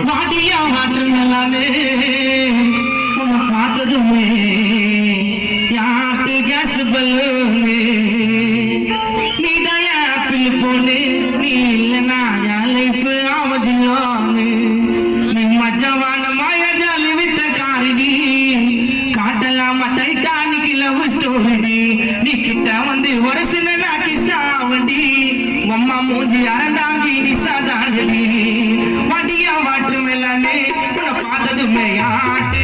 வாடியா மாற்று நல்லானே உன்னை பார்த்ததுமே யாட்டு கேஸ் பல்லு நீதான் ஆப்பிள் போனு நீ இல்லைனா என் லைஃப் ஆவதில்லான்னு நீ மஜவான மாயா ஜாலி வித்த காரிடி காட்டலாமா டைட்டானிக் லவ் ஸ்டோரி நீ கிட்ட வந்து ஒரு சின்ன நாட்டி சாவண்டி அம்மா மூஞ்சி அறந்தாங்கி நீ சாதாண்டி வடியா வாட்டு மேலானே உன்னை பார்த்ததுமே ஆட்டு